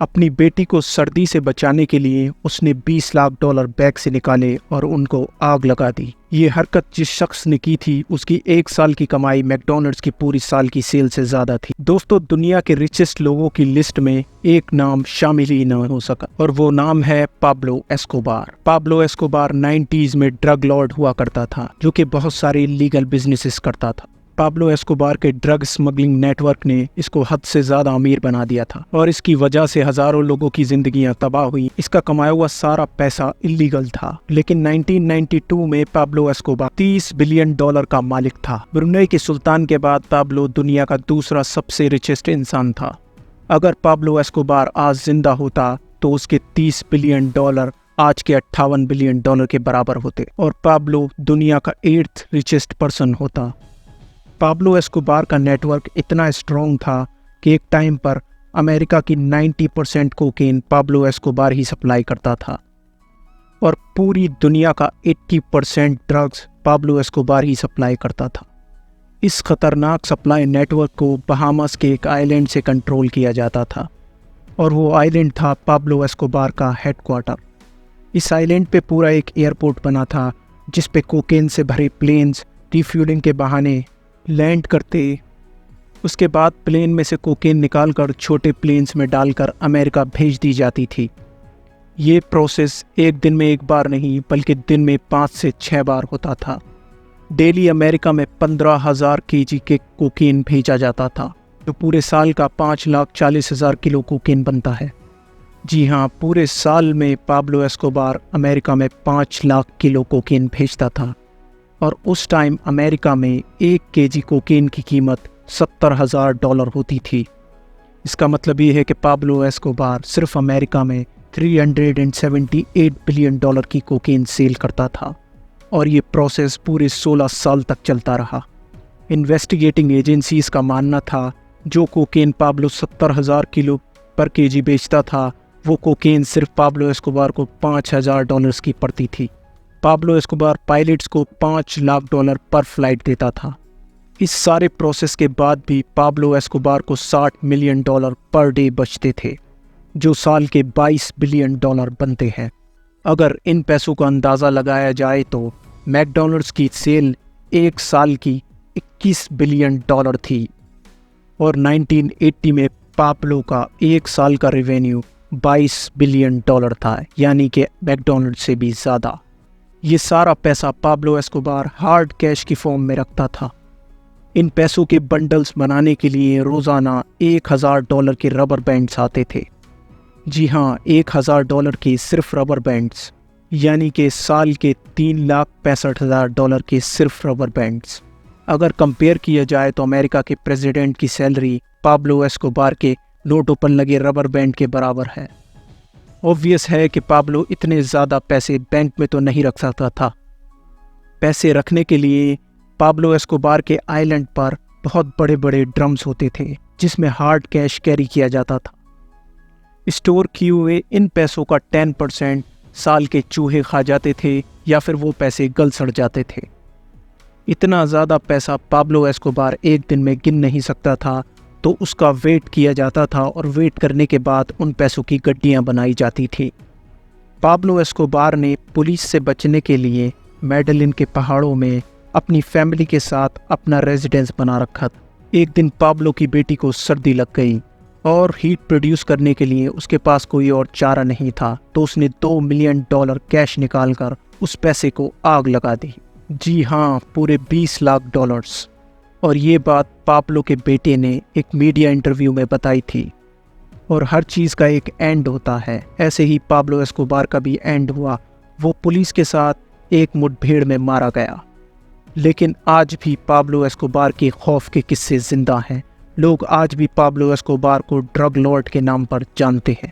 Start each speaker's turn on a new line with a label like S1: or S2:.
S1: अपनी बेटी को सर्दी से बचाने के लिए उसने 20 लाख डॉलर बैग से निकाले और उनको आग लगा दी। ये हरकत जिस शख्स ने की थी उसकी 1 साल की कमाई मैकडॉनल्ड्स की पूरी साल की सेल से ज्यादा थी। दोस्तों, दुनिया के रिचेस्ट लोगों की लिस्ट में एक नाम शामिल ही न हो सका और वो नाम है Pablo Escobar. Pablo Escobar 90s में ड्रग लॉर्ड हुआ करता था जो कि बहुत सारे इलीगल बिजनेसेस करता था। पाब्लो एस्कोबार के ड्रग स्मगलिंग नेटवर्क ने इसको हद से ज्यादा अमीर बना दिया था और इसकी वजह से हजारों लोगों की जिंदगियां तबाह हुई। इसका कमाया हुआ सारा पैसा इलीगल था, लेकिन 1992 में पाब्लो एस्कोबार 30 बिलियन डॉलर का मालिक था। ब्रुनेई के सुल्तान के बाद पाब्लो दुनिया का दूसरा सबसे रिचेस्ट इंसान था। अगर पाब्लो एस्कोबार आज जिंदा होता तो उसके 30 बिलियन डॉलर आज के 58 बिलियन डॉलर के बराबर होते और पाब्लो दुनिया का 8th रिचेस्ट पर्सन होता। पाब्लो एस्कोबार का नेटवर्क इतना स्ट्रॉन्ग था कि एक टाइम पर अमेरिका की 90% कोकेन पाब्लो एस्कोबार ही सप्लाई करता था और पूरी दुनिया का 80% ड्रग्स पाब्लो एस्कोबार ही सप्लाई करता था। इस खतरनाक सप्लाई नेटवर्क को बहामास के एक आइलैंड से कंट्रोल किया जाता था और वो आइलैंड था पाब्लो एस्कोबार का हेडक्वार्टर। इस आइलैंड पे पूरा एक एयरपोर्ट बना था जिस पे कोकेन से भरे प्लेन्स रिफ्यूलिंग के बहाने लैंड करते। उसके बाद प्लेन में से कोकेन निकालकर छोटे प्लेन्स में डालकर अमेरिका भेज दी जाती थी। ये प्रोसेस एक दिन में एक बार नहीं बल्कि दिन में 5 से 6 बार होता था। डेली अमेरिका में 15,000 kg के कोकेन भेजा जाता था जो पूरे साल का 5,40,000 किलो कोकेन बनता है। जी हाँ, पूरे साल में पाब्लो एस्कोबार अमेरिका में 5 लाख किलो कोकेन भेजता था और उस टाइम अमेरिका में 1 kg कोकेन की कीमत $70,000 होती थी। इसका मतलब ये है कि पाब्लो एस्कोबार सिर्फ अमेरिका में 378 बिलियन डॉलर की कोकेन सेल करता था और ये प्रोसेस पूरे 16 साल तक चलता रहा। इन्वेस्टिगेटिंग एजेंसीज का मानना था जो कोकेन पाब्लो 70,000 किलो पर केजी बेचता था वो कोकेन सिर्फ पाब्लो एस्कोबार को $5,000 की पड़ती थी। पाब्लो एस्कोबार पायलट्स को $5 लाख पर फ्लाइट देता था। इस सारे प्रोसेस के बाद भी पाब्लो एस्कोबार को $60 मिलियन पर डे बचते थे जो साल के $22 बिलियन बनते हैं। अगर इन पैसों का अंदाज़ा लगाया जाए तो मैकडॉनल्ड्स की सेल एक साल की $21 बिलियन थी और 1980 में पाब्लो का एक साल का रेवेन्यू $22 बिलियन था, यानी कि मैकडॉनल्ड्स से भी ज़्यादा। ये सारा पैसा पाब्लो एस्कोबार हार्ड कैश की फॉर्म में रखता था। इन पैसों के बंडल्स बनाने के लिए रोज़ाना $1,000 के रबर बैंड्स आते थे। जी हाँ, $1,000 के सिर्फ रबर बैंड्स, यानी कि साल के $3,65,000 के सिर्फ रबर बैंड्स। अगर कंपेयर किया जाए तो अमेरिका के प्रेसिडेंट की सैलरी पाब्लो एस्कोबार के नोटों पर लगे रबर बैंड के बराबर है। ऑब्वियस है कि पाब्लो इतने ज़्यादा पैसे बैंक में तो नहीं रख सकता था। पैसे रखने के लिए पाब्लो एस्कोबार के आइलैंड पर बहुत बड़े बड़े ड्रम्स होते थे जिसमें हार्ड कैश कैरी किया जाता था। स्टोर किए हुए इन पैसों का 10% साल के चूहे खा जाते थे या फिर वो पैसे गल सड़ जाते थे। इतना ज़्यादा पैसा पाब्लो एस्कोबार एक दिन में गिन नहीं सकता था, तो उसका वेट किया जाता था और वेट करने के बाद उन पैसों की गड्डियाँ बनाई जाती थी। पाब्लो एस्कोबार ने पुलिस से बचने के लिए मेडेलिन के पहाड़ों में अपनी फैमिली के साथ अपना रेजिडेंस बना रखा था। एक दिन पाब्लो की बेटी को सर्दी लग गई और हीट प्रोड्यूस करने के लिए उसके पास कोई और चारा नहीं था, तो उसने $2 मिलियन कैश निकालकर उस पैसे को आग लगा दी। जी हाँ, पूरे $20 लाख। और ये बात पाब्लो के बेटे ने एक मीडिया इंटरव्यू में बताई थी। और हर चीज़ का एक एंड होता है, ऐसे ही पाब्लो एस्कोबार का भी एंड हुआ। वो पुलिस के साथ एक मुठभेड़ में मारा गया। लेकिन आज भी पाब्लो एस्कोबार के खौफ के किस्से जिंदा हैं। लोग आज भी पाब्लो एस्कोबार को ड्रग लॉर्ड के नाम पर जानते हैं।